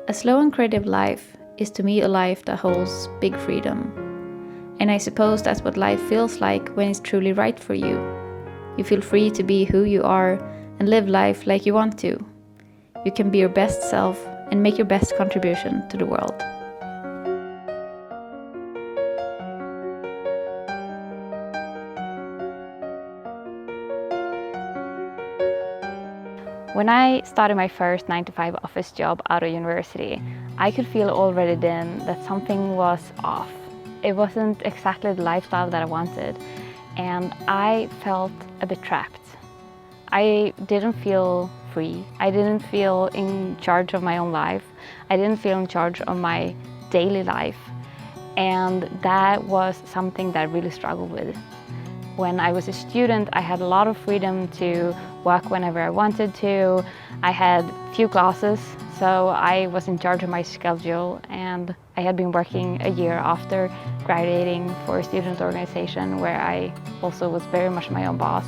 A slow and creative life is to me a life that holds big freedom. And I suppose that's what life feels like when it's truly right for you. You feel free to be who you are and live life like you want to. You can be your best self and make your best contribution to the world. When I started my first 9-to-5 office job out of university, I could feel already then that something was off. It wasn't exactly the lifestyle that I wanted, and I felt a bit trapped. I didn't feel free. I didn't feel in charge of my own life. I didn't feel in charge of my daily life, and that was something that I really struggled with. When I was a student, I had a lot of freedom to work whenever I wanted to. I had few classes, so I was in charge of my schedule, and I had been working a year after graduating for a student organization where I also was very much my own boss.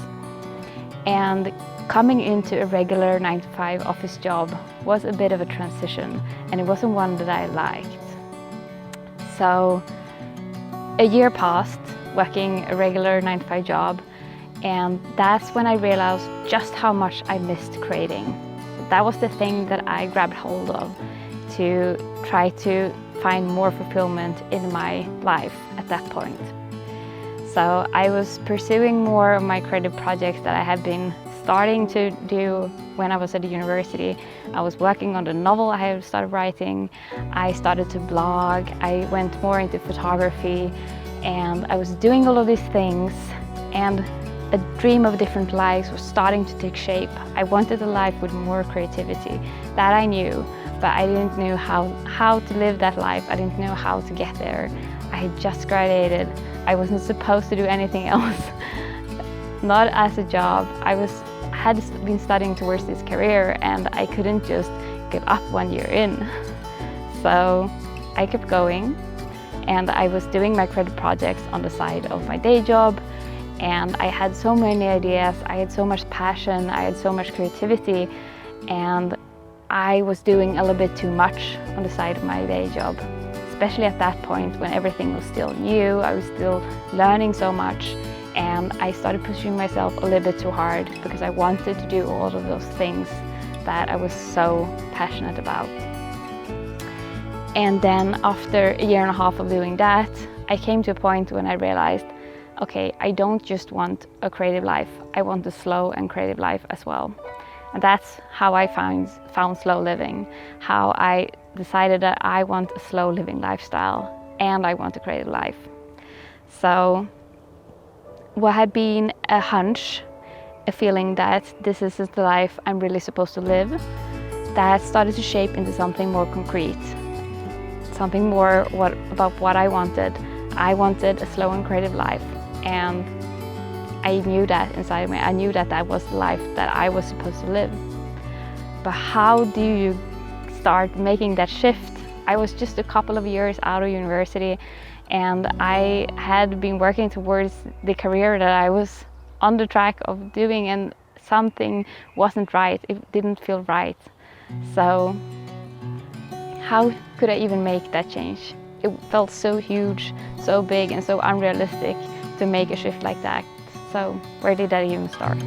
And coming into a regular 9-to-5 office job was a bit of a transition, and it wasn't one that I liked. So a year passed working a regular 9-to-5 job, and that's when I realized just how much I missed creating. That was the thing that I grabbed hold of to try to find more fulfillment in my life at that point. So I was pursuing more of my creative projects that I had been starting to do when I was at the university. I was working on the novel I had started writing. I started to blog. I went more into photography, and I was doing all of these things, and a dream of different lives was starting to take shape. I wanted a life with more creativity. That I knew, but I didn't know how to live that life. I didn't know how to get there. I had just graduated. I wasn't supposed to do anything else. Not as a job. I had been studying towards this career, and I couldn't just give up 1 year in. So I kept going, and I was doing my creative projects on the side of my day job, and I had so many ideas, I had so much passion, I had so much creativity, and I was doing a little bit too much on the side of my day job. Especially at that point when everything was still new, I was still learning so much, and I started pushing myself a little bit too hard because I wanted to do all of those things that I was so passionate about. And then after a year and a half of doing that, I came to a point when I realized, okay, I don't just want a creative life, I want a slow and creative life as well. And that's how I found slow living, how I decided that I want a slow living lifestyle and I want a creative life. So what had been a hunch, a feeling that this is the life I'm really supposed to live, that started to shape into something more concrete. Something more about what I wanted. I wanted a slow and creative life, and I knew that inside of me. I knew that that was the life that I was supposed to live. But how do you start making that shift? I was just a couple of years out of university, and I had been working towards the career that I was on the track of doing, and something wasn't right. It didn't feel right. So how could I even make that change? It felt so huge, so big, and so unrealistic to make a shift like that. So where did that even start?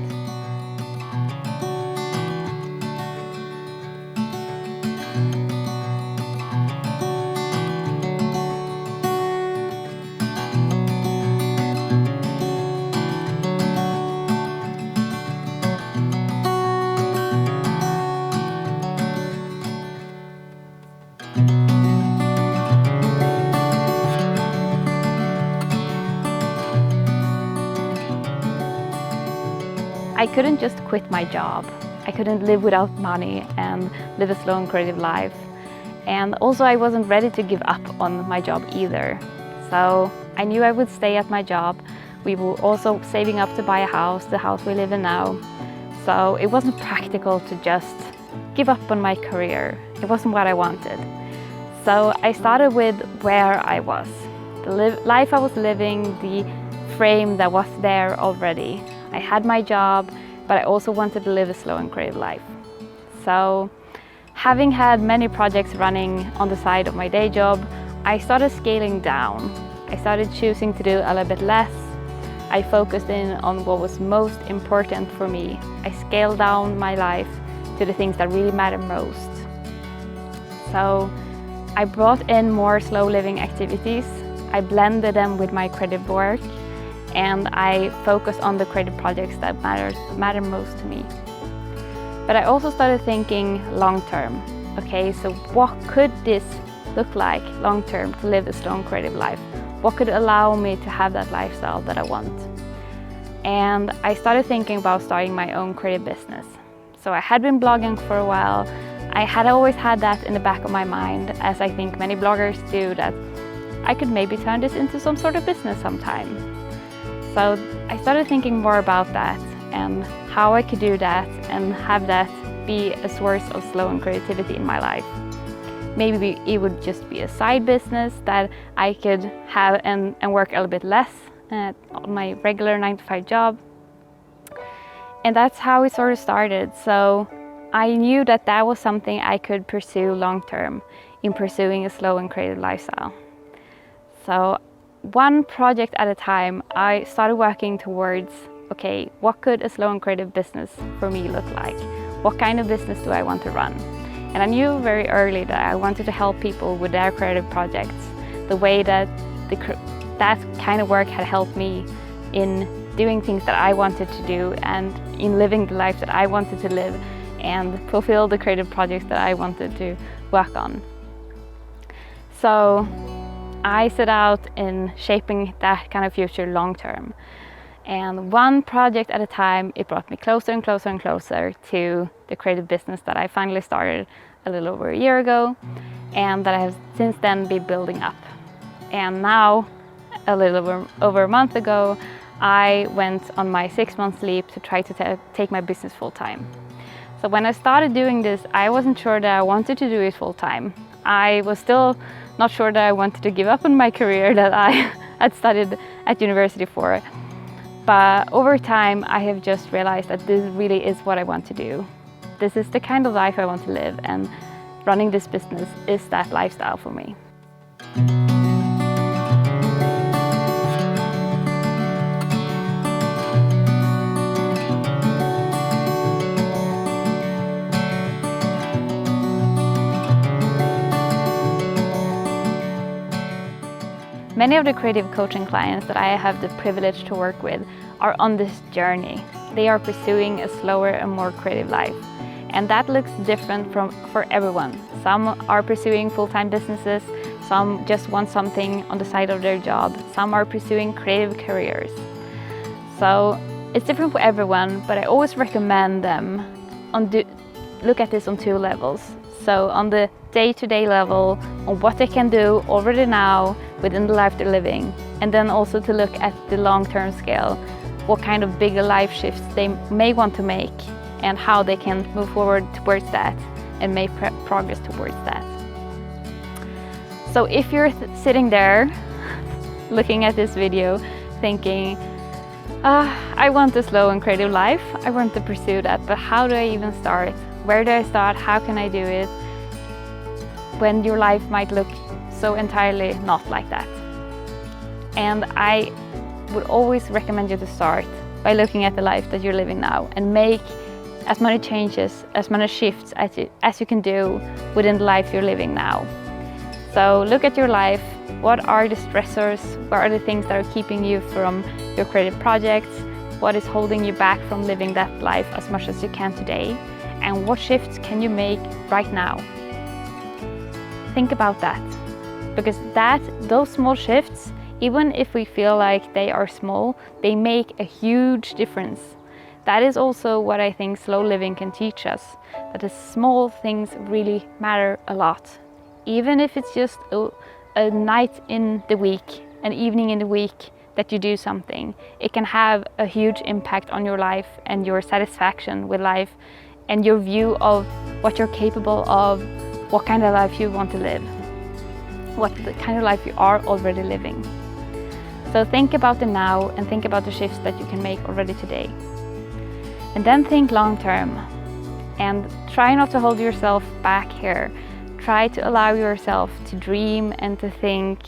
I couldn't just quit my job. I couldn't live without money and live a slow and creative life. And also I wasn't ready to give up on my job either. So I knew I would stay at my job. We were also saving up to buy a house, the house we live in now. So it wasn't practical to just give up on my career. It wasn't what I wanted. So I started with where I was. The life I was living, the frame that was there already. I had my job, but I also wanted to live a slow and creative life. So Having had many projects running on the side of my day job, I started scaling down. I started choosing to do a little bit less. I focused in on what was most important for me. I scaled down my life to the things that really matter most. So I brought in more slow living activities. I blended them with my creative work, and I focused on the creative projects that matter most to me. But I also started thinking long term. Okay, so what could this look like long term to live a slow and creative life? What could allow me to have that lifestyle that I want? And I started thinking about starting my own creative business. So I had been blogging for a while. I had always had that in the back of my mind, as I think many bloggers do, that I could maybe turn this into some sort of business sometime. So I started thinking more about that and how I could do that and have that be a source of flow and creativity in my life. Maybe it would just be a side business that I could have and work a little bit less on my regular 9-to-5 job. And that's how it sort of started. So I knew that that was something I could pursue long term in pursuing a slow and creative lifestyle. So one project at a time, I started working towards, okay, what could a slow and creative business for me look like? What kind of business do I want to run? And I knew very early that I wanted to help people with their creative projects, the way that that kind of work had helped me in doing things that I wanted to do and in living the life that I wanted to live and fulfill the creative projects that I wanted to work on. So I set out in shaping that kind of future long term. And one project at a time, it brought me closer and closer and closer to the creative business that I finally started a little over a year ago, and that I have since then been building up. And now, a little over a month ago, I went on my 6-month leap to try to take my business full time. So when I started doing this, I wasn't sure that I wanted to do it full time. I was still not sure that I wanted to give up on my career that I had studied at university for. But over time, I have just realized that this really is what I want to do. This is the kind of life I want to live, and running this business is that lifestyle for me. Many of the creative coaching clients that I have the privilege to work with are on this journey. They are pursuing a slower and more creative life. And that looks different for everyone. Some are pursuing full-time businesses, some just want something on the side of their job, some are pursuing creative careers. So it's different for everyone, but I always recommend them look at this on 2 levels. So on the day-to-day level, on what they can do already now within the life they're living, and then also to look at the long-term scale, what kind of bigger life shifts they may want to make and how they can move forward towards that and make progress towards that. So if you're sitting there looking at this video thinking, I want a slow and creative life, I want to pursue that, but how do I even start? Where do I start? How can I do it? When your life might look so entirely not like that. And I would always recommend you to start by looking at the life that you're living now and make as many changes, as many shifts as you can do within the life you're living now. So look at your life. What are the stressors? What are the things that are keeping you from your creative projects? What is holding you back from living that life as much as you can today? And what shifts can you make right now? Think about that, because those small shifts, even if we feel like they are small, they make a huge difference. That is also what I think slow living can teach us, that the small things really matter a lot. Even if it's just a night in the week, an evening in the week that you do something, it can have a huge impact on your life and your satisfaction with life and your view of what you're capable of, what kind of life you want to live, what the kind of life you are already living. So think about the now and think about the shifts that you can make already today. And then think long term And try not to hold yourself back here. Try to allow yourself to dream and to think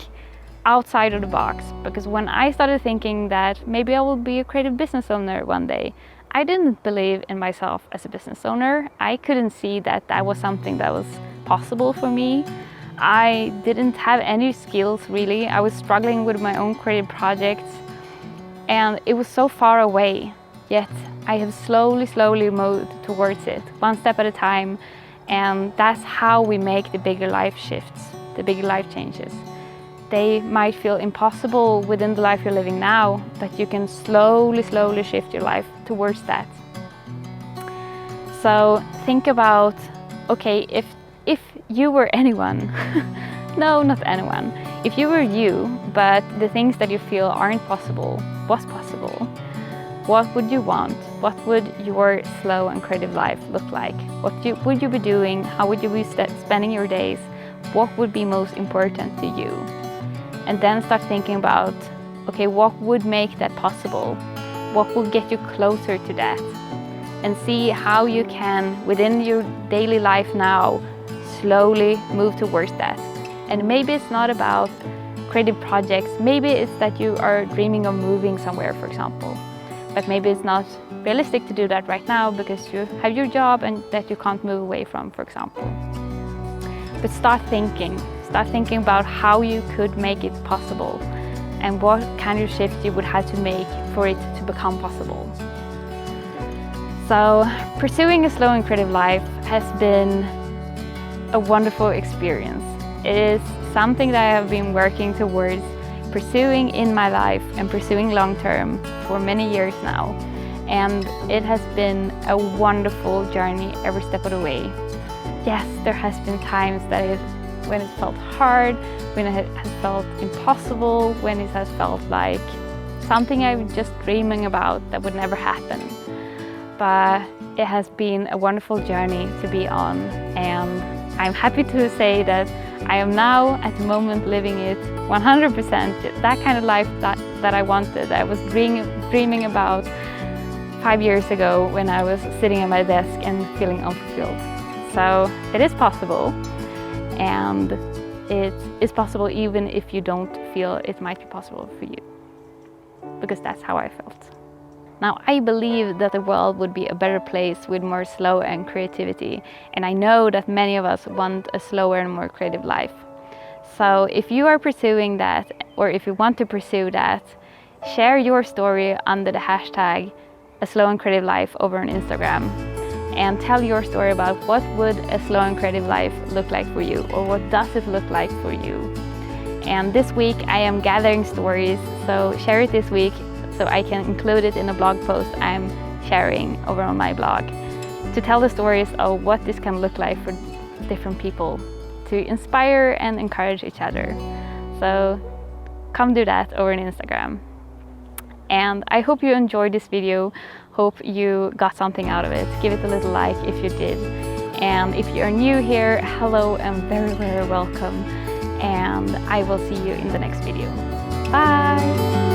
outside of the box. Because when I started thinking that maybe I will be a creative business owner one day, I didn't believe in myself as a business owner. I couldn't see that that was something that was possible for me. I didn't have any skills really. I was struggling with my own creative projects and it was so far away. Yet I have slowly moved towards it, one step at a time. And that's how we make the bigger life shifts, the bigger life changes. They might feel impossible within the life you're living now, but you can slowly shift your life towards that. So think about, okay, if you were anyone, no, not anyone. If you were you, but the things that you feel aren't possible, was possible, what would you want? What would your slow and creative life look like? What would you be doing? How would you be spending your days? What would be most important to you? And then start thinking about, okay, what would make that possible? What will get you closer to that? And see how you can, within your daily life now, slowly move towards that. And maybe it's not about creative projects. Maybe it's that you are dreaming of moving somewhere, for example. But maybe it's not realistic to do that right now because you have your job and that you can't move away from, for example. But start thinking about how you could make it possible and what kind of shift you would have to make for it to become possible. So pursuing a slow and creative life has been a wonderful experience. It is something that I have been working towards pursuing in my life and pursuing long term for many years now. And it has been a wonderful journey every step of the way. Yes, there has been times when it felt hard, when it has felt impossible, when it has felt like something I was just dreaming about that would never happen. But it has been a wonderful journey to be on, and I'm happy to say that I am now at the moment living it 100%, that kind of life that I wanted. I was dreaming about 5 years ago when I was sitting at my desk and feeling unfulfilled. So it is possible, and it is possible even if you don't feel it might be possible for you, because that's how I felt. Now, I believe that the world would be a better place with more slow and creativity, and I know that many of us want a slower and more creative life. So if you are pursuing that, or if you want to pursue that, share your story under the hashtag A Slow and Creative Life over on Instagram, and tell your story about what would a slow and creative life look like for you, or what does it look like for you. And this week I am gathering stories, so share it this week so I can include it in a blog post I'm sharing over on my blog, to tell the stories of what this can look like for different people, to inspire and encourage each other. So come do that over on Instagram. And I hope you enjoyed this video. Hope you got something out of it. Give it a little like if you did. And if you're new here, hello and very welcome. And I will see you in the next video. Bye!